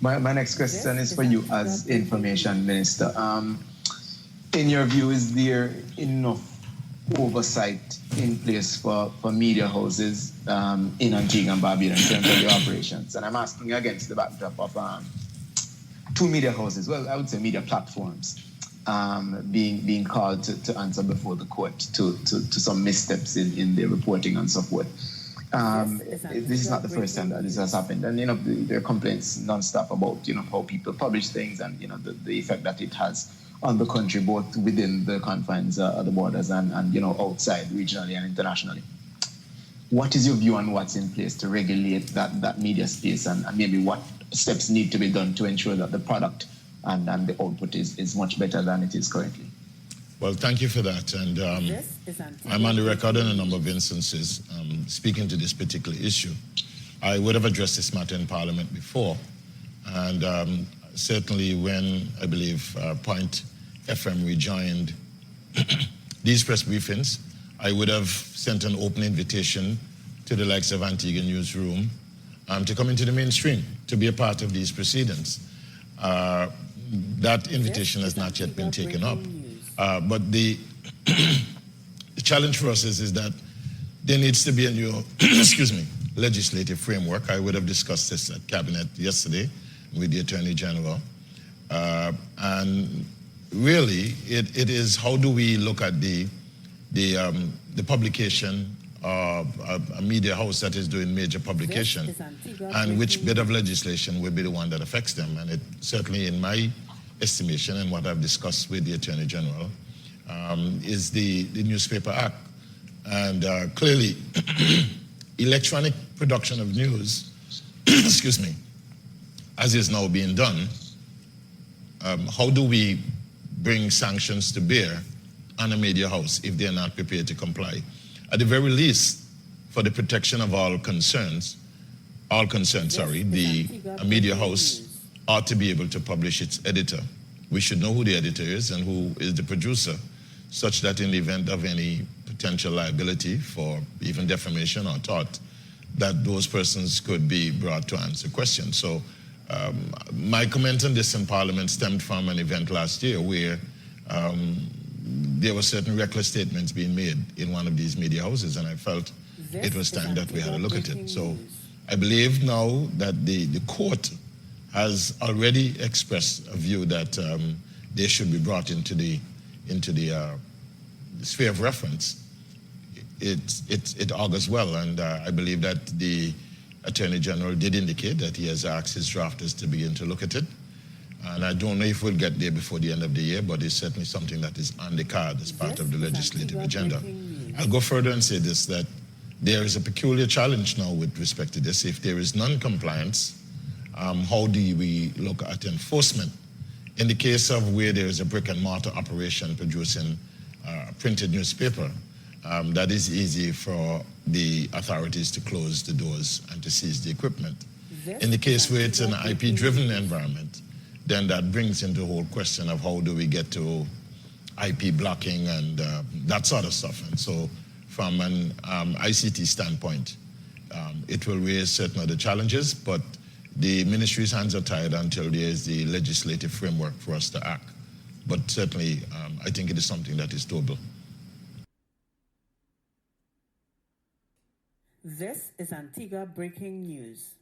My next question is for you as Information Minister. In your view, is there enough oversight in place for media houses in Antigua and Barbuda in terms of the operations? And I'm asking against the backdrop of two media houses, well, I would say media platforms, being called to answer before the court to some missteps in their reporting and so forth. This is not the first time that this has happened, and there are complaints nonstop about how people publish things and the effect that it has on the country, both within the confines of the borders and outside, regionally and internationally. What is your view on what's in place to regulate that media space, and maybe what steps need to be done to ensure that the product and the output is much better than it is currently? Well, thank you for that. And I'm on the record in a number of instances speaking to this particular issue. I would have addressed this matter in Parliament before. And certainly when, I believe, Point FM rejoined these press briefings, I would have sent an open invitation to the likes of Antigua Newsroom to come into the mainstream, to be a part of these proceedings. That invitation has not yet been taken up. But the challenge for us is that there needs to be a new, legislative framework. I would have discussed this at Cabinet yesterday with the Attorney General. And really, it is how do we look at the publication of a media house that is doing major publication, and which bit of legislation will be the one that affects them. And it certainly, in my estimation and what I've discussed with the Attorney General, is the Newspaper Act. And clearly, electronic production of news, as is now being done, how do we bring sanctions to bear on a media house if they're not prepared to comply? At the very least, for the protection of all concerned, a media house ought to be able to publish its editor. We should know who the editor is and who is the producer, such that in the event of any potential liability for even defamation or tort, that those persons could be brought to answer questions. So my comment on this in Parliament stemmed from an event last year where there were certain reckless statements being made in one of these media houses, and I felt it was time that we had a look at it. So I believe now that the court has already expressed a view that they should be brought into the sphere of reference. It augurs well, and I believe that the Attorney General did indicate that he has asked his drafters to begin to look at it. And I don't know if we'll get there before the end of the year, but it's certainly something that is on the card as part of the legislative agenda. I'll go further and say this, that there is a peculiar challenge now with respect to this. If there is non-compliance, how do we look at enforcement? In the case of where there is a brick and mortar operation producing a printed newspaper, that is easy for the authorities to close the doors and to seize the equipment. In the case where it's an IP-driven environment, then that brings into the whole question of how do we get to IP blocking and that sort of stuff. And so from an ICT standpoint, it will raise certain other challenges, but the ministry's hands are tied until there is the legislative framework for us to act. But certainly, I think it is something that is doable. This is Antigua Breaking News.